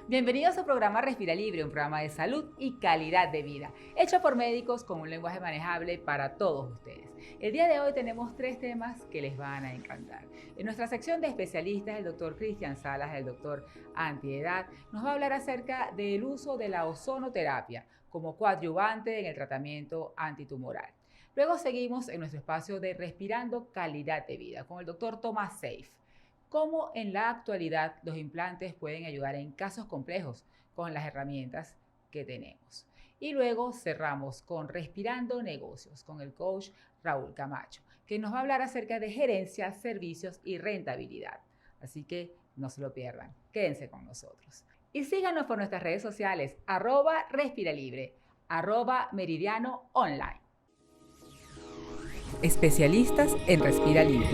Bienvenidos al programa Respira Libre, un programa de salud y calidad de vida, hecho por médicos con un lenguaje manejable para todos ustedes. El día de hoy tenemos 3 temas que les van a encantar. En nuestra sección de especialistas, el doctor Cristian Salas, el doctor Antiedad, nos va a hablar acerca del uso de la ozonoterapia como coadyuvante en el tratamiento antitumoral. Luego seguimos en nuestro espacio de Respirando Calidad de Vida con el doctor Thomas Seif. Cómo en la actualidad los implantes pueden ayudar en casos complejos con las herramientas que tenemos. Y luego cerramos con Respirando Negocios con el coach Raúl Camacho, que nos va a hablar acerca de gerencia, servicios y rentabilidad. Así que no se lo pierdan, quédense con nosotros. Y síganos por nuestras redes sociales, @respiralibre, @meridiano online. Especialistas en Respira Libre.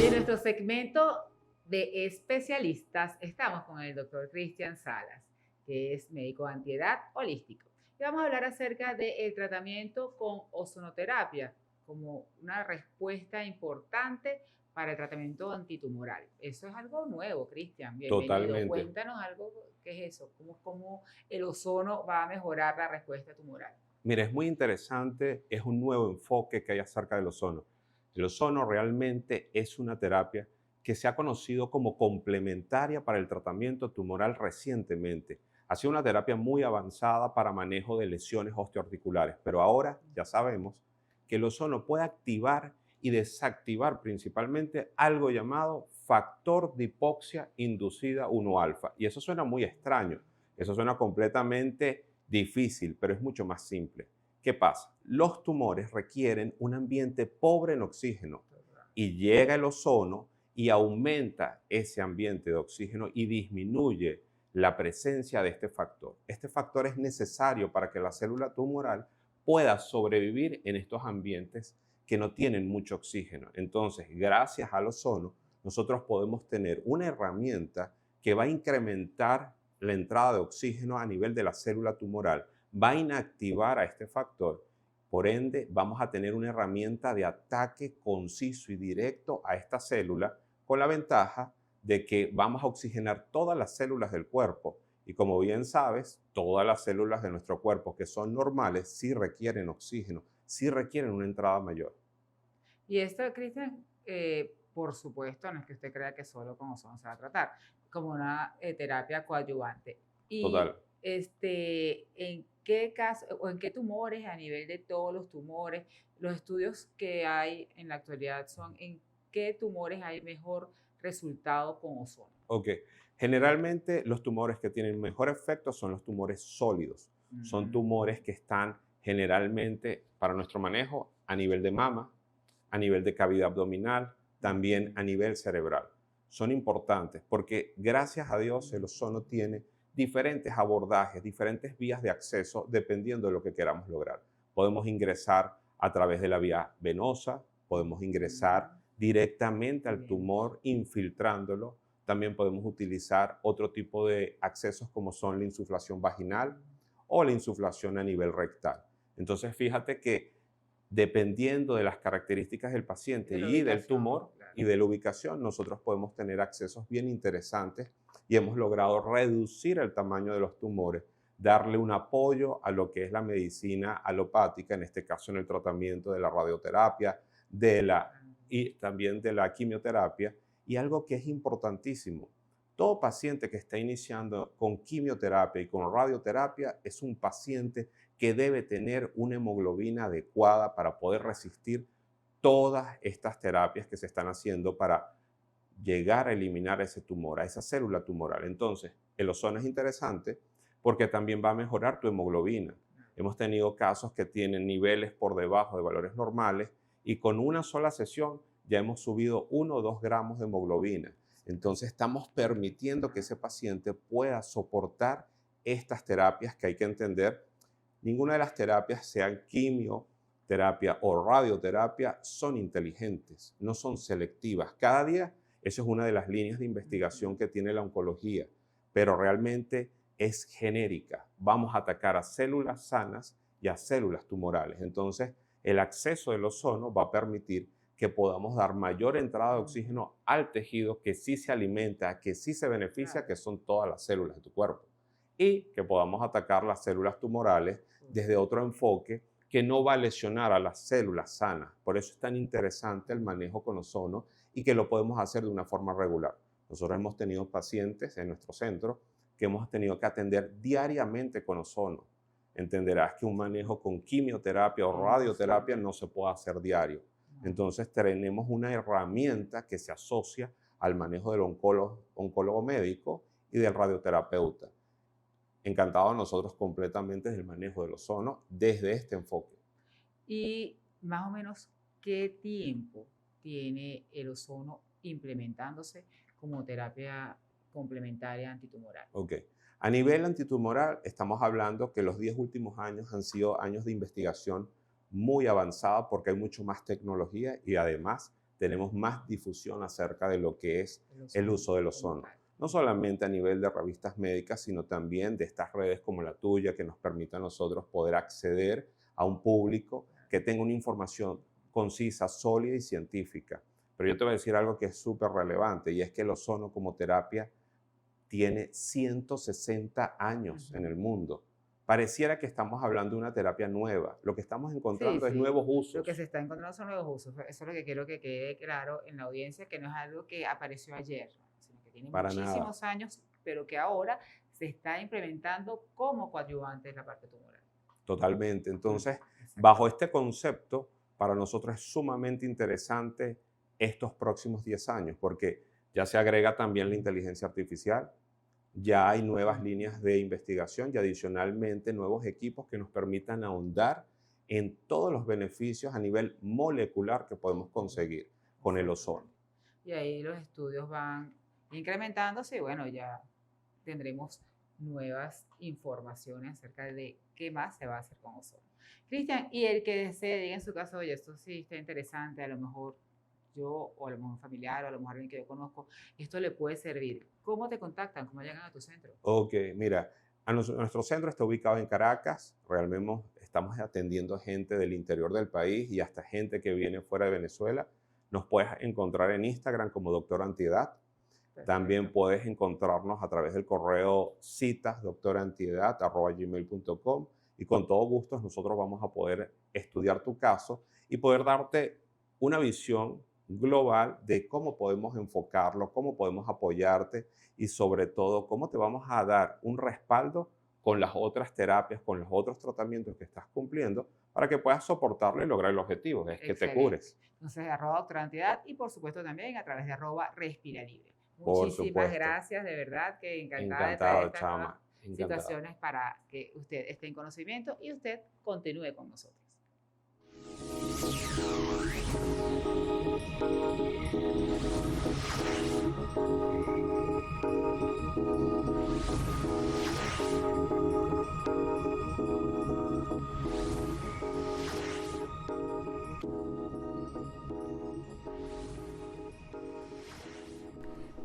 Y en nuestro segmento de especialistas estamos con el doctor Cristian Salas, que es médico de antiedad holístico. Y vamos a hablar acerca del tratamiento con ozonoterapia como una respuesta importante para el tratamiento antitumoral. Eso es algo nuevo, Cristian. Bienvenido. Totalmente. Cuéntanos algo, ¿qué es eso? ¿Cómo el ozono va a mejorar la respuesta tumoral? Mira, es muy interesante, es un nuevo enfoque que hay acerca del ozono. El ozono realmente es una terapia que se ha conocido como complementaria para el tratamiento tumoral recientemente. Ha sido una terapia muy avanzada para manejo de lesiones osteoarticulares, pero ahora ya sabemos que el ozono puede activar y desactivar principalmente algo llamado factor de hipoxia inducida 1-alfa. Y eso suena muy extraño, eso suena completamente difícil, pero es mucho más simple. ¿Qué pasa? Los tumores requieren un ambiente pobre en oxígeno y llega el ozono y aumenta ese ambiente de oxígeno y disminuye la presencia de este factor. Este factor es necesario para que la célula tumoral pueda sobrevivir en estos ambientes que no tienen mucho oxígeno. Entonces, gracias al ozono, nosotros podemos tener una herramienta que va a incrementar la entrada de oxígeno a nivel de la célula tumoral, va a inactivar a este factor. Por ende, vamos a tener una herramienta de ataque conciso y directo a esta célula, con la ventaja de que vamos a oxigenar todas las células del cuerpo. Y como bien sabes, todas las células de nuestro cuerpo que son normales sí requieren oxígeno, sí requieren una entrada mayor. Y esto, Cristian, por supuesto, no es que usted crea que solo con ozono se va a tratar, como una terapia coadyuvante. Y Total. ¿en qué caso o en qué tumores, a nivel de todos los tumores, los estudios que hay en la actualidad son en qué tumores hay mejor resultado con ozono? Ok. Generalmente los tumores que tienen mejor efecto son los tumores sólidos. Son Ujú. tumores que están generalmente para nuestro manejo a nivel de mama, a nivel de cavidad abdominal, también a nivel cerebral. Son importantes porque gracias a Dios el ozono tiene diferentes abordajes, diferentes vías de acceso dependiendo de lo que queramos lograr. Podemos ingresar a través de la vía venosa, podemos ingresar directamente al tumor infiltrándolo. También podemos utilizar otro tipo de accesos como son la insuflación vaginal o la insuflación a nivel rectal. Entonces fíjate que dependiendo de las características del paciente De la y del ubicación, tumor claro. y de la ubicación, nosotros podemos tener accesos bien interesantes y hemos logrado reducir el tamaño de los tumores, darle un apoyo a lo que es la medicina alopática, en este caso en el tratamiento de la radioterapia, y también de la quimioterapia. Y algo que es importantísimo, todo paciente que está iniciando con quimioterapia y con radioterapia es un paciente que debe tener una hemoglobina adecuada para poder resistir todas estas terapias que se están haciendo para llegar a eliminar ese tumor, a esa célula tumoral. Entonces, el ozono es interesante porque también va a mejorar tu hemoglobina. Hemos tenido casos que tienen niveles por debajo de valores normales y con una sola sesión ya hemos subido 1 o 2 gramos de hemoglobina. Entonces, estamos permitiendo que ese paciente pueda soportar estas terapias que hay que entender. Ninguna de las terapias, sean quimioterapia o radioterapia, son inteligentes, no son selectivas. Cada día, eso es una de las líneas de investigación que tiene la oncología, pero realmente es genérica. Vamos a atacar a células sanas y a células tumorales. Entonces, el acceso del ozono va a permitir que podamos dar mayor entrada de oxígeno al tejido que sí se alimenta, que sí se beneficia, que son todas las células de tu cuerpo. Y que podamos atacar las células tumorales desde otro enfoque que no va a lesionar a las células sanas. Por eso es tan interesante el manejo con ozono y que lo podemos hacer de una forma regular. Nosotros hemos tenido pacientes en nuestro centro que hemos tenido que atender diariamente con ozono. Entenderás que un manejo con quimioterapia o radioterapia no se puede hacer diario. Entonces tenemos una herramienta que se asocia al manejo del oncólogo médico y del radioterapeuta. Encantado nosotros completamente del manejo del ozono desde este enfoque. Y más o menos, ¿qué tiempo tiene el ozono implementándose como terapia complementaria antitumoral? Ok. A nivel antitumoral, estamos hablando que los 10 últimos años han sido años de investigación muy avanzada porque hay mucho más tecnología y además tenemos más difusión acerca de lo que es el uso del ozono. No solamente a nivel de revistas médicas, sino también de estas redes como la tuya que nos permite a nosotros poder acceder a un público que tenga una información concisa, sólida y científica. Pero yo te voy a decir algo que es súper relevante y es que el ozono como terapia tiene 160 años en el mundo. Pareciera que estamos hablando de una terapia nueva. Lo que estamos encontrando es nuevos usos. Lo que se está encontrando son nuevos usos. Eso es lo que quiero que quede claro en la audiencia, que no es algo que apareció ayer, sino que tiene muchísimos años, pero que ahora se está implementando como coadyuvante en la parte tumoral. Totalmente. Entonces, bajo este concepto, para nosotros es sumamente interesante estos próximos 10 años, porque ya se agrega también la inteligencia artificial, ya hay nuevas líneas de investigación y adicionalmente nuevos equipos que nos permitan ahondar en todos los beneficios a nivel molecular que podemos conseguir con el ozono. Y ahí los estudios van incrementándose y bueno, ya tendremos nuevas informaciones acerca de qué más se va a hacer con ozono. Cristian, y el que desee, diga en su caso, oye, esto sí está interesante, a lo mejor yo o a lo mejor un familiar o a lo mejor alguien que yo conozco, esto le puede servir. ¿Cómo te contactan? ¿Cómo llegan a tu centro? Ok, mira, nuestro centro está ubicado en Caracas. Realmente estamos atendiendo gente del interior del país y hasta gente que viene fuera de Venezuela. Nos puedes encontrar en Instagram como Doctor Antiedad. También puedes encontrarnos a través del correo citasdoctorantiedad@gmail.com y con todo gusto nosotros vamos a poder estudiar tu caso y poder darte una visión global de cómo podemos enfocarlo, cómo podemos apoyarte y sobre todo cómo te vamos a dar un respaldo con las otras terapias, con los otros tratamientos que estás cumpliendo para que puedas soportarlo y lograr el objetivo, es que te cures. Entonces, @doctorantidad y por supuesto también a través de @respiralibre. Por Muchísimas supuesto. gracias, de verdad que encantada de Encantado, traer estas Chama. nuevas situaciones para que usted esté en conocimiento y usted continúe con nosotros.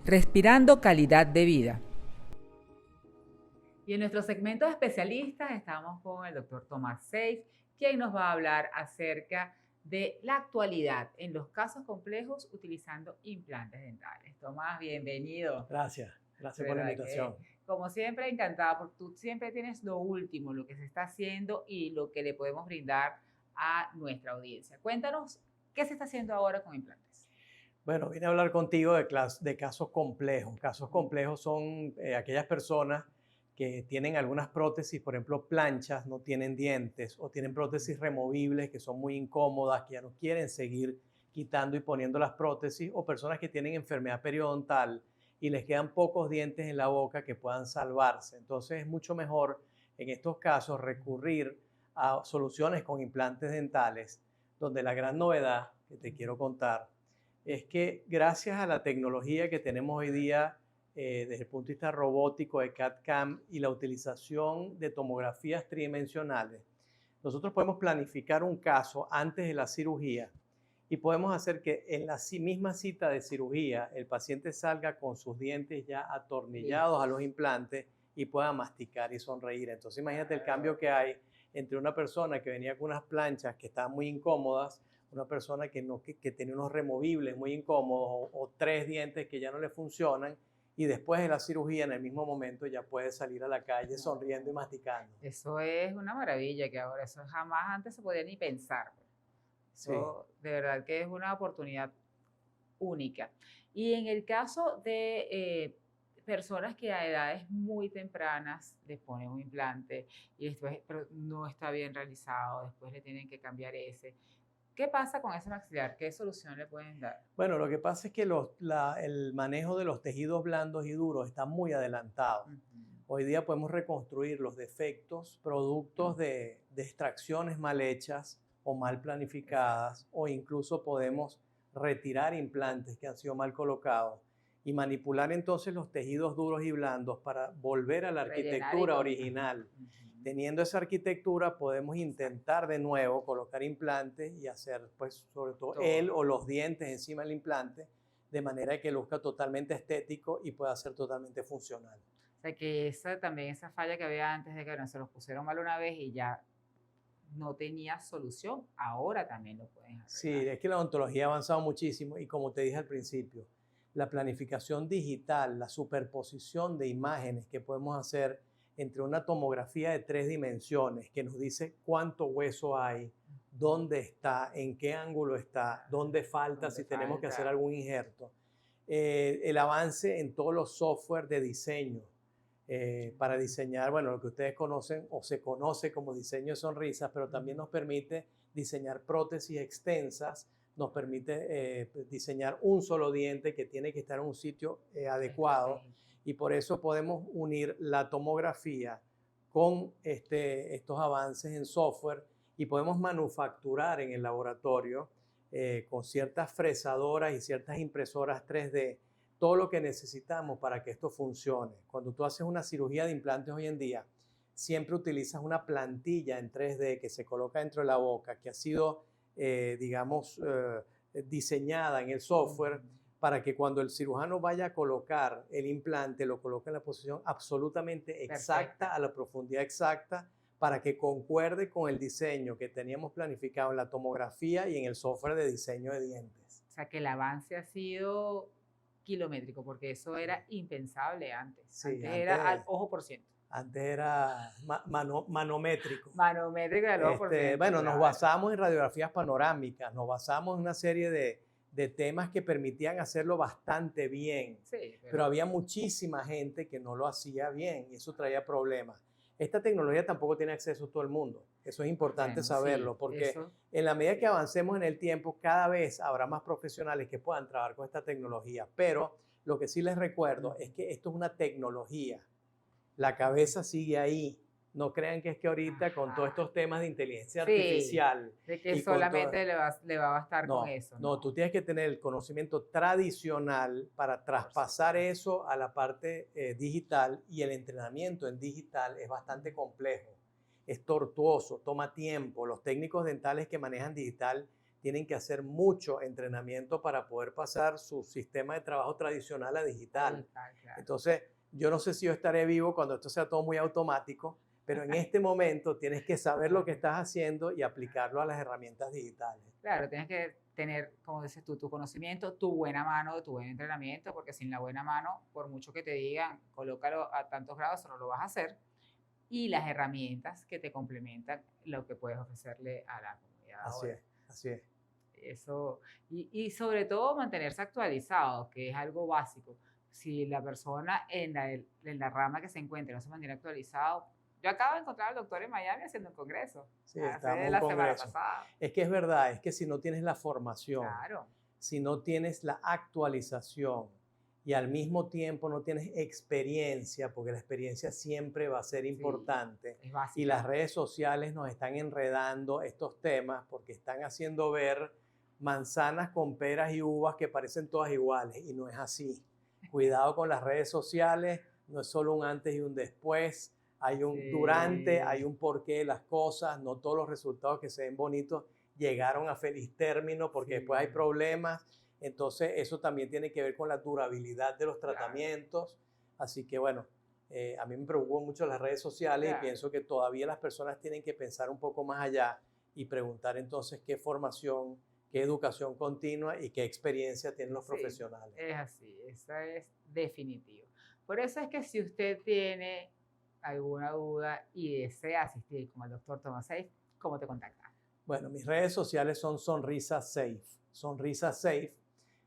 Respirando calidad de vida. Y en nuestro segmento de especialistas estamos con el doctor Tomás Seif, quien nos va a hablar acerca de la actualidad en los casos complejos utilizando implantes dentales. Tomás, bienvenido. Gracias por la invitación. Como siempre, encantada, porque tú siempre tienes lo último, lo que se está haciendo y lo que le podemos brindar a nuestra audiencia. Cuéntanos, ¿qué se está haciendo ahora con implantes? Bueno, vine a hablar contigo de casos complejos. Casos complejos son aquellas personas que tienen algunas prótesis, por ejemplo, planchas, no tienen dientes o tienen prótesis removibles que son muy incómodas, que ya no quieren seguir quitando y poniendo las prótesis, o personas que tienen enfermedad periodontal y les quedan pocos dientes en la boca que puedan salvarse. Entonces es mucho mejor en estos casos recurrir a soluciones con implantes dentales, donde la gran novedad que te quiero contar es que gracias a la tecnología que tenemos hoy día, desde el punto de vista robótico de CAD/CAM y la utilización de tomografías tridimensionales, nosotros podemos planificar un caso antes de la cirugía y podemos hacer que en la misma cita de cirugía el paciente salga con sus dientes ya atornillados a los implantes y pueda masticar y sonreír. Entonces imagínate el cambio que hay entre una persona que venía con unas planchas que estaban muy incómodas, una persona que tenía unos removibles muy incómodos o 3 dientes que ya no le funcionan, y después de la cirugía, en el mismo momento, ya puede salir a la calle sonriendo y masticando. Eso es una maravilla que ahora, eso jamás antes se podía ni pensar. Sí. Eso de verdad que es una oportunidad única. Y en el caso de personas que a edades muy tempranas les ponen un implante y después pero no está bien realizado, después le tienen que cambiar ese. ¿Qué pasa con ese maxilar? ¿Qué solución le pueden dar? Bueno, lo que pasa es que el manejo de los tejidos blandos y duros está muy adelantado. Ujú. Hoy día podemos reconstruir los defectos productos de extracciones mal hechas o mal planificadas, o incluso podemos retirar implantes que han sido mal colocados y manipular entonces los tejidos duros y blandos para volver a la Rellenar y arquitectura combinar. original. Ujú. Teniendo esa arquitectura, podemos intentar de nuevo colocar implantes y hacer, pues, sobre todo Todo. él o los dientes encima del implante, de manera que luzca totalmente estético y pueda ser totalmente funcional. O sea que esa falla que había antes de que no se los pusieron mal una vez y ya no tenía solución, ahora también lo pueden Sí, arreglar. es que la odontología ha avanzado muchísimo y, como te dije al principio, la planificación digital, la superposición de imágenes que podemos hacer entre una tomografía de 3 dimensiones que nos dice cuánto hueso hay, dónde está, en qué ángulo está, dónde falta, Donde si tenemos que hacer falta. algún injerto. El avance en todos los software de diseño para diseñar, bueno, lo que ustedes conocen o se conoce como diseño de sonrisas, pero también nos permite diseñar prótesis extensas, nos permite diseñar un solo diente que tiene que estar en un sitio adecuado, Estratégico. y por eso podemos unir la tomografía con estos avances en software, y podemos manufacturar en el laboratorio con ciertas fresadoras y ciertas impresoras 3D todo lo que necesitamos para que esto funcione. Cuando tú haces una cirugía de implantes hoy en día, siempre utilizas una plantilla en 3D que se coloca dentro de la boca, que ha sido, digamos, diseñada en el software para que cuando el cirujano vaya a colocar el implante, lo coloque en la posición absolutamente exacta, Perfecta. a la profundidad exacta, para que concuerde con el diseño que teníamos planificado en la tomografía y en el software de diseño de dientes. O sea que el avance ha sido kilométrico, porque eso era impensable antes. Sí, Antes era al ojo por ciento. antes era manométrico. Manométrico y al ojo por ciento, Bueno, nos claro. basamos en radiografías panorámicas, nos basamos en una serie de temas que permitían hacerlo bastante bien, Sí, pero había muchísima gente que no lo hacía bien y eso traía problemas. Esta tecnología tampoco tiene acceso a todo el mundo. Eso es importante bueno, saberlo, sí, porque eso, en la medida sí. que avancemos en el tiempo, cada vez habrá más profesionales que puedan trabajar con esta tecnología. Pero lo que sí les recuerdo es que esto es una tecnología. La cabeza sigue ahí. No crean que es que ahorita con todos Ajá. estos temas de inteligencia Sí, artificial de que y con todo, solamente le va a bastar con no, eso, no, ¿no? tú tienes que tener el conocimiento tradicional para traspasar eso a la parte digital, y el entrenamiento en digital es bastante complejo, es tortuoso, toma tiempo. Los técnicos dentales que manejan digital tienen que hacer mucho entrenamiento para poder pasar su sistema de trabajo tradicional a digital. Digital, claro. Entonces, yo no sé si yo estaré vivo cuando esto sea todo muy automático, pero en este momento tienes que saber lo que estás haciendo y aplicarlo a las herramientas digitales. Claro, tienes que tener, como dices tú, tu conocimiento, tu buena mano, tu buen entrenamiento, porque sin la buena mano, por mucho que te digan, colócalo a tantos grados, no lo vas a hacer. Y las herramientas que te complementan lo que puedes ofrecerle a la comunidad Así ahora. es, así es. Eso, y sobre todo mantenerse actualizado, que es algo básico. Si la persona en la rama que se encuentre no se mantiene actualizado, yo acabo de encontrar al doctor en Miami haciendo un congreso, Sí, hace estamos en un la semana congreso. pasada. Es que es verdad, es que si no tienes la formación, Claro, si no tienes la actualización y al mismo tiempo no tienes experiencia, porque la experiencia siempre va a ser sí, importante, es y las básica. redes sociales nos están enredando estos temas porque están haciendo ver manzanas con peras y uvas que parecen todas iguales, y no es así. Cuidado con las redes sociales, no es solo un antes y un después, hay un durante, hay Sí, un porqué de las cosas, no todos los resultados que se ven bonitos llegaron a feliz término porque después hay sí, problemas. Entonces eso también tiene que ver con la durabilidad de los claro. tratamientos. Así que bueno, A mí me preocupan mucho las redes sociales Claro. y pienso que todavía las personas tienen que pensar un poco más allá y preguntar entonces qué formación, qué educación continua y qué experiencia tienen los Sí, profesionales. es así, eso es definitivo. Por eso es que si usted tiene alguna duda y desea asistir con el doctor Tomás Seif, ¿cómo te contacta? Bueno, mis redes sociales son Sonrisa Safe. Sonrisa Safe.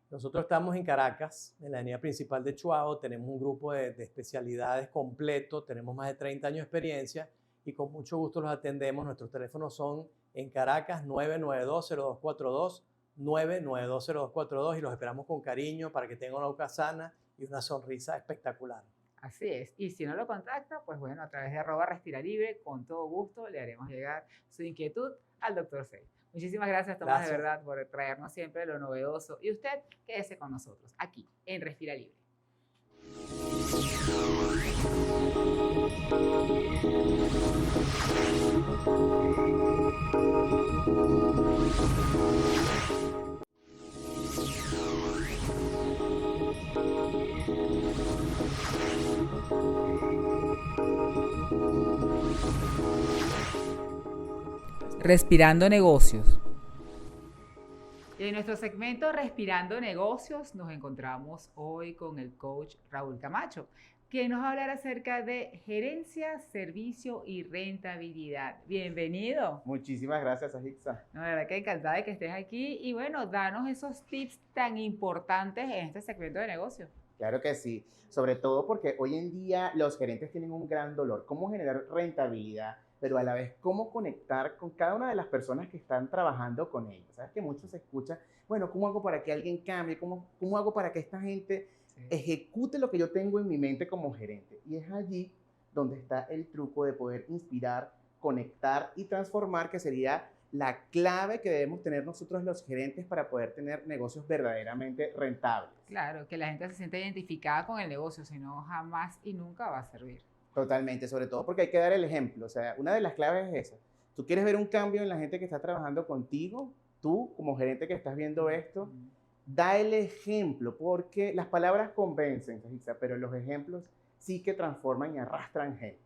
Nosotros estamos en Caracas, en la avenida principal de Chuao. Tenemos un grupo de especialidades completo. Tenemos más de 30 años de experiencia y con mucho gusto los atendemos. Nuestros teléfonos son en Caracas 992-0242, 992-0242 y los esperamos con cariño para que tengan una boca sana y una sonrisa espectacular. Así es. Y si no lo contacta, pues bueno, a través de @respiralibre, con todo gusto le haremos llegar su inquietud al doctor Seif. Muchísimas gracias, Tomás, de Gracias. verdad, por traernos siempre lo novedoso. Y usted, quédese con nosotros, aquí, en Respira Libre. Respirando negocios. Y en nuestro segmento Respirando negocios nos encontramos hoy con el coach Raúl Camacho, que nos va a hablar acerca de gerencia, servicio y rentabilidad. Bienvenido. Muchísimas gracias, Ajixa. No, la verdad que encantada de que estés aquí y bueno, danos esos tips tan importantes en este segmento de negocios. Claro que sí, sobre todo porque hoy en día los gerentes tienen un gran dolor, cómo generar rentabilidad, pero a la vez cómo conectar con cada una de las personas que están trabajando con ellos. Sabes que mucho se escucha, bueno, ¿cómo hago para que alguien cambie? ¿Cómo hago para que esta gente ejecute lo que yo tengo en mi mente como gerente? Y es allí donde está el truco de poder inspirar, conectar y transformar, que sería la clave que debemos tener nosotros los gerentes para poder tener negocios verdaderamente rentables. Claro, que la gente se sienta identificada con el negocio, si no jamás y nunca va a servir. Totalmente, sobre todo porque hay que dar el ejemplo. O sea, una de las claves es esa. Tú quieres ver un cambio en la gente que está trabajando contigo, tú como gerente que estás viendo esto, da el ejemplo, porque las palabras convencen, pero los ejemplos sí que transforman y arrastran gente.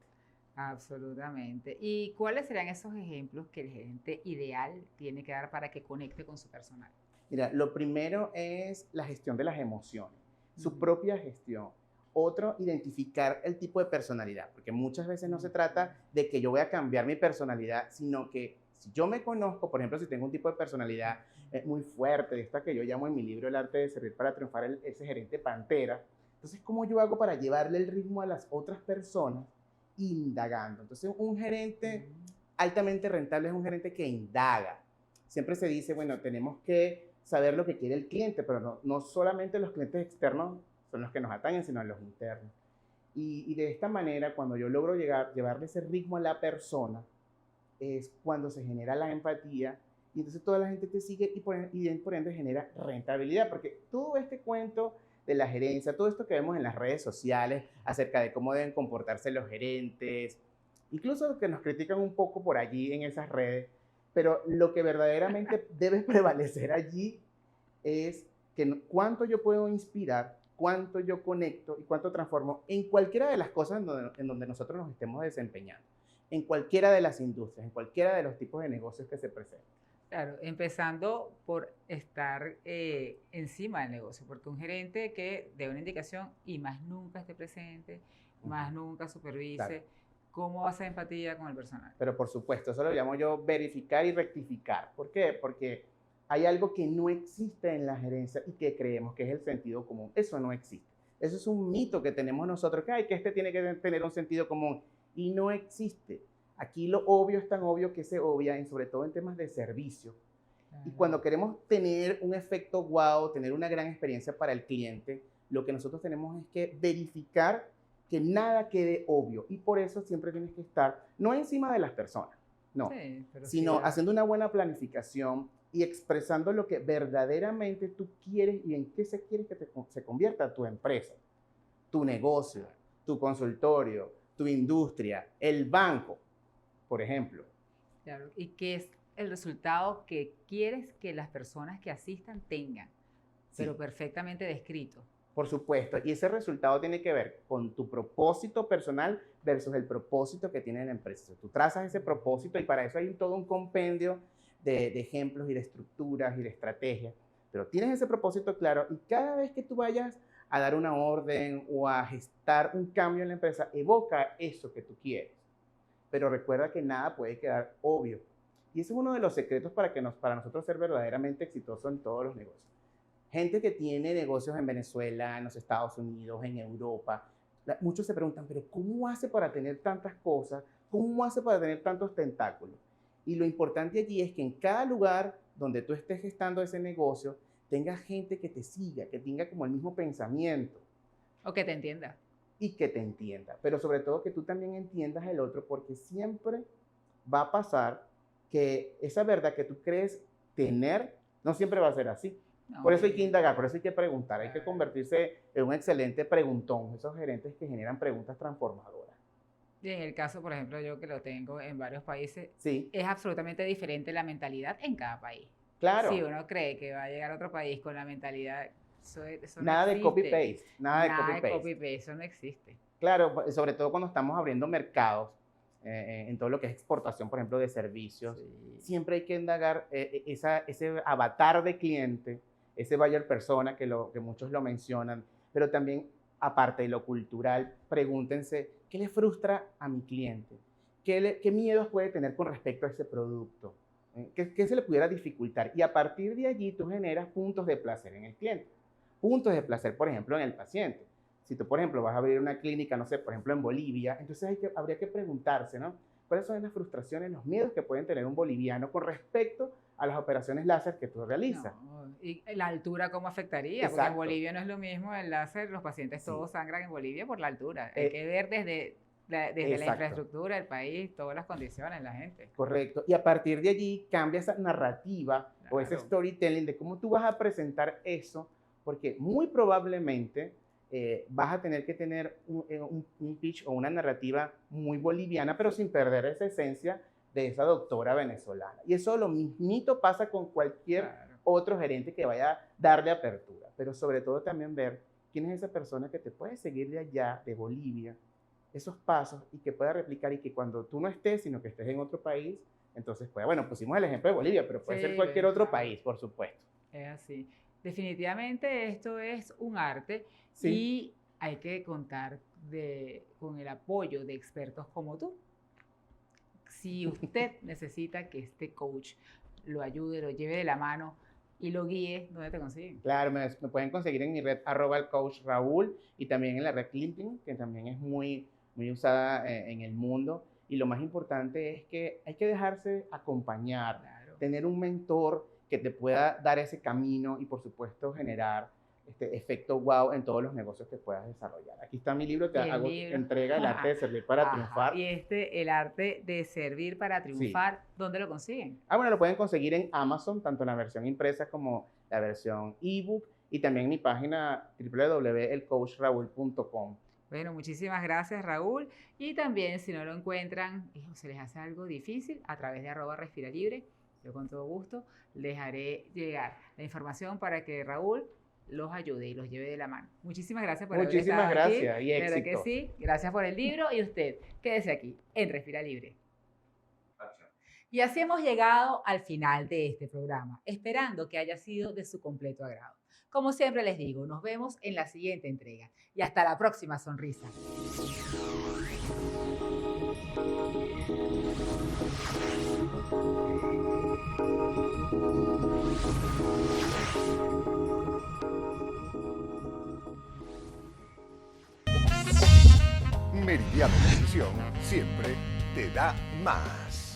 Absolutamente. ¿Y cuáles serían esos ejemplos que el gerente ideal tiene que dar para que conecte con su personal? Mira, lo primero es la gestión de las emociones, su propia gestión. Otro, identificar el tipo de personalidad, porque muchas veces no se trata de que yo voy a cambiar mi personalidad, sino que si yo me conozco, por ejemplo, si tengo un tipo de personalidad muy fuerte, de esta que yo llamo en mi libro El arte de servir para triunfar, ese gerente pantera, entonces, ¿cómo yo hago para llevarle el ritmo a las otras personas? Indagando. Entonces, un gerente altamente rentable es un gerente que indaga. Siempre se dice, bueno, tenemos que saber lo que quiere el cliente, pero no solamente los clientes externos son los que nos atañen, sino los internos. Y de esta manera, cuando yo logro llevarle ese ritmo a la persona, es cuando se genera la empatía y entonces toda la gente te sigue y por ende genera rentabilidad, porque todo este cuento de la gerencia, todo esto que vemos en las redes sociales acerca de cómo deben comportarse los gerentes, incluso que nos critican un poco por allí en esas redes, pero lo que verdaderamente debe prevalecer allí es que cuánto yo puedo inspirar, cuánto yo conecto y cuánto transformo en cualquiera de las cosas en donde nosotros nos estemos desempeñando, en cualquiera de las industrias, en cualquiera de los tipos de negocios que se presenten. Claro, empezando por estar encima del negocio, porque un gerente que dé una indicación y más nunca esté presente, más nunca supervise, claro. ¿Cómo va a hacer empatía con el personal? Pero por supuesto, eso lo llamo yo verificar y rectificar. ¿Por qué? Porque hay algo que no existe en la gerencia y que creemos que es el sentido común. Eso no existe. Eso es un mito que tenemos nosotros, que este tiene que tener un sentido común y no existe. Aquí lo obvio es tan obvio que se obvia, y sobre todo en temas de servicio. Y cuando queremos tener un efecto wow, tener una gran experiencia para el cliente, lo que nosotros tenemos es que verificar que nada quede obvio. Y por eso siempre tienes que estar, no encima de las personas, no, sí, sino sí, haciendo una buena planificación y expresando lo que verdaderamente tú quieres y en qué se quiere que se convierta tu empresa, tu negocio, tu consultorio, tu industria, el banco, por ejemplo. Claro, y qué es el resultado que quieres que las personas que asistan tengan, sí, pero perfectamente descrito. Por supuesto, y ese resultado tiene que ver con tu propósito personal versus el propósito que tiene la empresa. Tú trazas ese propósito y para eso hay todo un compendio de ejemplos y de estructuras y de estrategias, pero tienes ese propósito claro y cada vez que tú vayas a dar una orden o a gestar un cambio en la empresa, evoca eso que tú quieres. Pero recuerda que nada puede quedar obvio. Y ese es uno de los secretos para nosotros ser verdaderamente exitosos en todos los negocios. Gente que tiene negocios en Venezuela, en los Estados Unidos, en Europa, muchos se preguntan, pero ¿cómo hace para tener tantas cosas? ¿Cómo hace para tener tantos tentáculos? Y lo importante allí es que en cada lugar donde tú estés gestando ese negocio, tenga gente que te siga, que tenga como el mismo pensamiento. O que te entienda. Y que te entienda. Pero sobre todo que tú también entiendas el otro, porque siempre va a pasar que esa verdad que tú crees tener, no siempre va a ser así. No, Por eso hay que indagar, por eso hay que preguntar, hay que convertirse en un excelente preguntón, esos gerentes que generan preguntas transformadoras. Y en el caso, por ejemplo, yo que lo tengo en varios países, Sí, es absolutamente diferente la mentalidad en cada país. claro. Si uno cree que va a llegar a otro país con la mentalidad, eso Nada no de existe. copy-paste, nada de Nada de copy-paste. copy-paste, eso no existe. Claro, sobre todo cuando estamos abriendo mercados, en todo lo que es exportación, por ejemplo, de servicios, Sí. siempre hay que indagar ese avatar de cliente, ese buyer persona que muchos lo mencionan, pero también, aparte de lo cultural, pregúntense, ¿qué le frustra a mi cliente? ¿Qué miedos puede tener con respecto a ese producto? ¿Qué se le pudiera dificultar? Y a partir de allí tú generas puntos de placer en el cliente. Puntos de placer, por ejemplo, en el paciente. Si tú, por ejemplo, vas a abrir una clínica, no sé, por ejemplo, en Bolivia, entonces habría que preguntarse, ¿no? ¿Cuáles son las frustraciones, los miedos que pueden tener un boliviano con respecto a las operaciones láser que tú realizas? No, y la altura, ¿cómo afectaría? Porque en Exacto. Bolivia no es lo mismo el láser, los pacientes Sí. todos sangran en Bolivia por la altura. Hay que ver desde la Exacto. infraestructura, el país, todas las condiciones, la gente. Correcto. Y a partir de allí cambia esa narrativa o ese Claro. storytelling de cómo tú vas a presentar eso, porque muy probablemente vas a tener que tener un pitch o una narrativa muy boliviana, pero sin perder esa esencia de esa doctora venezolana. Y eso lo mismito pasa con cualquier Claro. otro gerente que vaya a darle apertura, pero sobre todo también ver quién es esa persona que te puede seguir de allá, de Bolivia, esos pasos y que pueda replicar y que cuando tú no estés, sino que estés en otro país, entonces pueda, bueno, pusimos el ejemplo de Bolivia, pero puede Sí, ser cualquier otro claro. país, por supuesto. Es así. Definitivamente esto es un arte Sí. y hay que contar con el apoyo de expertos como tú. Si usted necesita que este coach lo ayude, lo lleve de la mano y lo guíe, ¿dónde te consiguen? Claro, me pueden conseguir en mi red @elcoachraúl y también en la red LinkedIn, que también es muy usada en el mundo. Y lo más importante es que hay que dejarse acompañar, Claro. tener un mentor que te pueda dar ese camino y, por supuesto, generar este efecto wow en todos los negocios que puedas desarrollar. Aquí está mi libro, te Y el hago libro. entrega El arte de servir para Ajá. triunfar. Y el arte de servir para triunfar, ¿dónde lo consiguen? Bueno, lo pueden conseguir en Amazon, tanto la versión impresa como la versión ebook, y también en mi página www.elcoachraul.com. Bueno, muchísimas gracias, Raúl. Y también, si no lo encuentran o se les hace algo difícil, a través de @respiralibre, yo con todo gusto les haré llegar la información para que Raúl los ayude y los lleve de la mano. Muchísimas gracias por haber Muchísimas estado aquí. gracias y De verdad éxito. que sí. Gracias por el libro y usted, quédese aquí en Respira Libre. Y así hemos llegado al final de este programa, esperando que haya sido de su completo agrado. Como siempre les digo, nos vemos en la siguiente entrega y hasta la próxima sonrisa. Meridiano Nutrición siempre te da más.